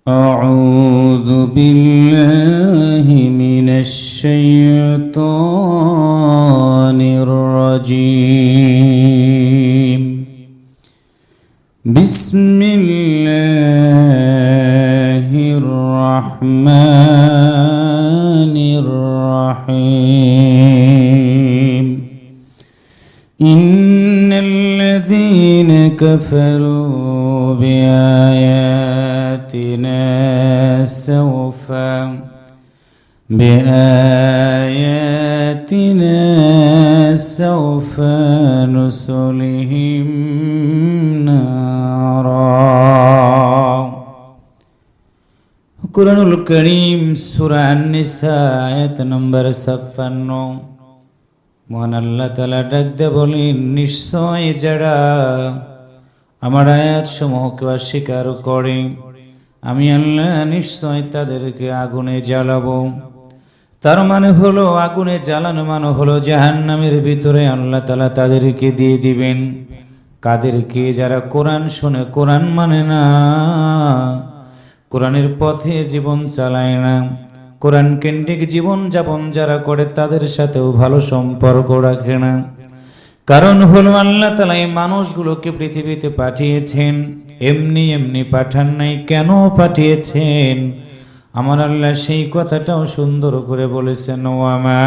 أعوذ بالله من الشيطان الرجيم بسم الله الرحمن الرحيم إن الذين كفروا بآياتنا سوف نصلهم نارا কুরআনুল কারীম সূরা আন-নিসা আয়াত নম্বর 56 মহান আল্লাহ তাআলা ডাক দিয়ে বলেন, নিশ্চয় যারা আমার আয়াত সমূহকে অস্বীকার করে আমি আল্লাহ নিশ্চয় তাদেরকে আগুনে জ্বালাবো। তার মানে হলো আগুনে জ্বালানো মানে হলো জাহান্নামের ভিতরে আল্লাহ তাআলা তাদেরকে দিয়ে দিবেন। কাদেরকে? যারা কোরআন শুনে কোরআন মানে না, কোরআনের পথে জীবন চালায় না, কোরআন কেন্দ্রিক জীবন যাপন যারা করে তাদের সাথেও ভালো সম্পর্ক রাখে না। কারণ হলো আল্লাহ তাআলা এই মানুষগুলোকে পৃথিবীতে পাঠিয়েছেন, এমনি এমনি পাঠান নাই। কেন পাঠিয়েছেন আমার আল্লাহ সেই কথাটাও সুন্দর করে বলেছেন, ওয়ামা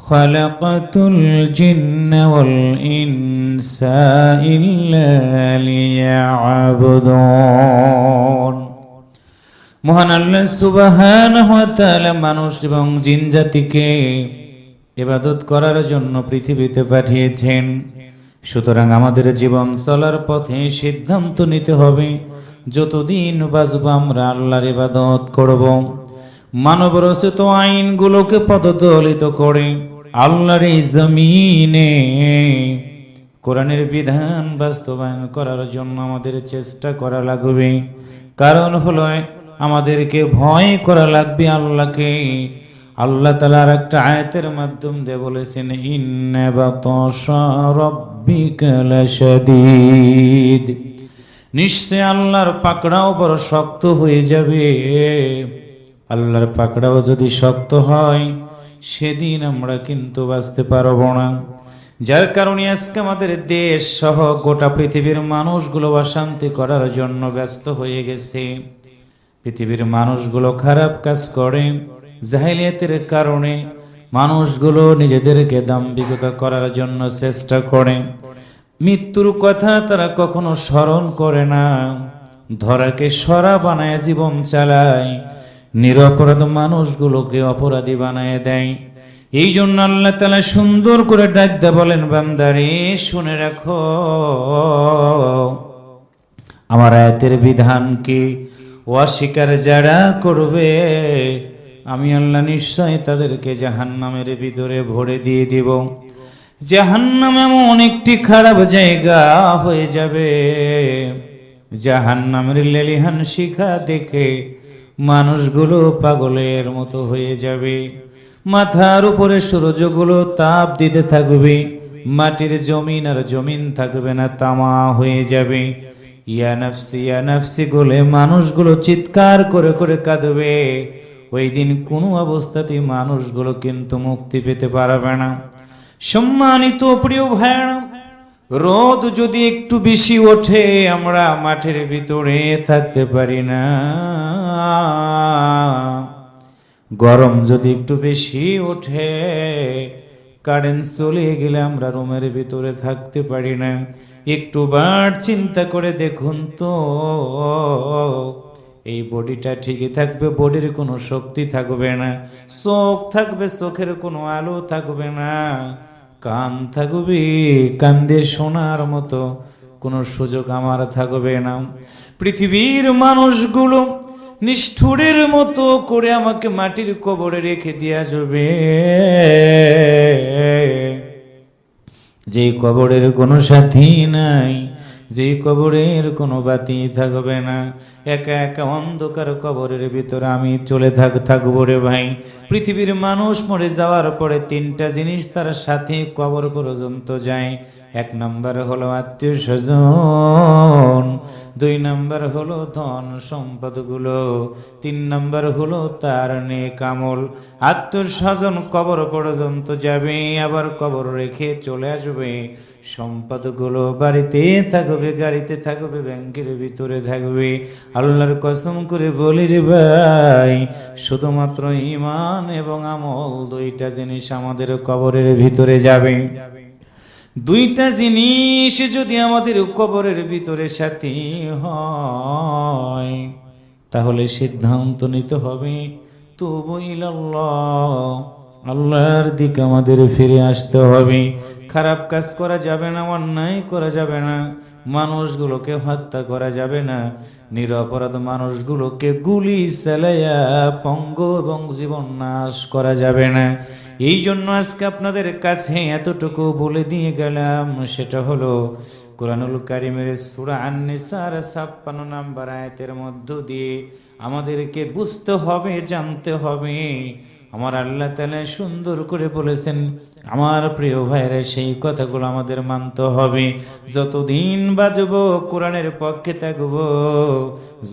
খালাকাতুল জিন্না ওয়াল ইনসা ইল্লা লিয়াবুদুন। মহান আল্লাহ সুবহানাহু ওয়া তাআলা মানুষ এবং জিন জাতিকে ইবাদত করার জন্য পৃথিবীতে পাঠিয়েছেন। সুতরাং আমাদের জীবন চলার পথে সিদ্ধান্ত নিতে হবে, যতদিন বাঁচব আমরা আল্লাহর ইবাদত করব। মানব রচিত আইনগুলোকে পদদলিত করে আল্লাহর এই জমিনে কোরআনের বিধান বাস্তবায়ন করার জন্য আমাদের চেষ্টা করা লাগবে। কারণ হলো আমাদেরকে ভয় করা লাগবে আল্লাহকে। আল্লাহ তাআলা একটা আয়াতের মাধ্যম দিয়ে বলেছেন, ইন্না বাতাশা রাব্বিকা লাশাদীদ। নিশ্চয় আল্লাহর পাকড়াও বড় শক্ত হয়ে যাবে। আল্লাহর পাকড়াও যদি শক্ত হয় সেদিন আমরা কিন্তু বাঁচতে পারবো না। যার কারণে আজকে আমাদের দেশ সহ গোটা পৃথিবীর মানুষগুলো অশান্তি করার জন্য ব্যস্ত হয়ে গেছে। পৃথিবীর মানুষগুলো খারাপ কাজ করে, জাহেলিয়াতের কারণে মানুষগুলো নিজেদেরকে দাম্ভিকতা করার জন্য চেষ্টা করে। মৃত্যুর কথা তারা কখনো স্মরণ করে না, ধরাকে সরা বানায় জীবন চালায়, নিরপরাধ মানুষগুলোকে অপরাধী বানায় দেয়। এই জন্য আল্লাহ তাআলা সুন্দর করে ডাক দিয়ে বলেন, বান্দারে শুনে রাখো আমার আয়াতের বিধানকে অস্বীকার যারা করবে আমি আল্লাহ নিশ্চয় তাদেরকে জাহান্নামের ভিতরে ভরে দিয়ে দিব। জাহান্নাম এমন একটি খারাপ জায়গা হয়ে যাবে, জাহান্নামের লেলিহান শিখা দেখে মানুষগুলো পাগলের মতো হয়ে যাবে। মাথার উপরে সূর্যগুলো তাপ দিতে থাকবে, মাটির জমিন আর জমিন থাকবে না, তামা হয়ে যাবে। ইয়া নাফসি ইয়া নাফসি বলে মানুষগুলো চিৎকার করে করে কাঁদবে। ওই দিন কোনো অবস্থাতেই মানুষগুলো কিন্তু মুক্তি পেতে পারবে না। সম্মানিত প্রিয় ভাইরা, রোদ যদি একটু বেশি ওঠে আমরা মাঠের ভিতরে থাকতে পারি না, গরম যদি একটু বেশি ওঠে কারেন্ট চলে গেলে আমরা রুমের ভিতরে থাকতে পারি না। একটু বার চিন্তা করে দেখুন তো, এই বডিটা ঠিকই থাকবে, বডির কোনো শক্তি থাকবে না, চোখ থাকবে, চোখের কোনো আলো থাকবে না, কান থাকবে, কান দিয়ে শোনার মতো কোনো সুযোগ আমার থাকবে না। পৃথিবীর মানুষগুলো নিষ্ঠুরের মতো করে আমাকে মাটির কবরে রেখে দেয়া যাবে, যে কবরের কোনো সাথী নাই, যে কবরের কোনো বাতি থাকবে না, একা একা অন্ধকার কবরের ভিতরে আমি চলে থাকবো রে ভাই। পৃথিবীর মানুষ মরে যাওয়ার পরে তিনটা জিনিস তার সাথে কবর পর্যন্ত যায়। এক নম্বর হলো আত্মীয় স্বজন, 2 নাম্বার হলো ধন সম্পদগুলো, 3 নাম্বার হলো তার নেক আমল। আত্মীয়স্বজন কবর পর্যন্ত যাবে, আবার কবর রেখে চলে আসবে। সম্পদগুলো বাড়িতে থাকবে, গাড়িতে থাকবে, ব্যাংকের ভিতরে থাকবে। আল্লাহর কসম করে বলি রে ভাই, শুধুমাত্র ঈমান এবং আমল, 2টা জিনিস আমাদের কবরের ভিতরে যাবে। 2টা জিনিস যদি আমাদের কবরের ভিতরে সাথী হয়, তাহলে সিদ্ধান্ত নিতে হবে তুবু ইলাল্লাহ, আল্লাহর দিকে আমাদের ফিরে আসতে হবে। খারাপ কাজ করা যাবে না, অন্যায় করা যাবে না, মানুষগুলোকে হত্যা করা যাবে না, নিরপরাধ মানুষগুলোকে গুলি চালাইয়া পঙ্গু এবং জীবন নাশ করা যাবে না। এই জন্য আজকে আপনাদের কাছে এতটুকু বলে দিয়ে গেলাম, সেটা হলো কোরআনুল কারীমের সূরা আন-নিসার 56 নম্বর আয়াতের মধ্য দিয়ে আমাদেরকে বুঝতে হবে, জানতে হবে। আমার আল্লাহ তাআলা সুন্দর করে বলেছেন, আমার প্রিয় ভাইরা, সেই কথাগুলো আমাদের মানতে হবে। যতদিন বাঁচবো কোরআনের পক্ষে থাকবো,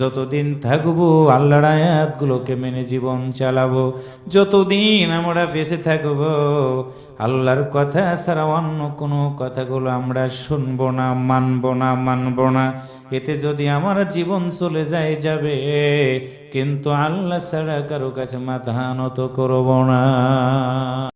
যতদিন থাকবো আল্লাহর আয়াতগুলোকে মেনে জীবন চালাবো, যতদিন আমরা বেঁচে থাকবো আল্লাহর কথা ছাড়া অন্য কোনো কথাগুলো আমরা শুনবো না, মানবো না। এতে যদি আমার জীবন চলে যায় যাবে, কিন্তু আল্লাহ ছাড়া কারো কাছে মাথা নত করব না।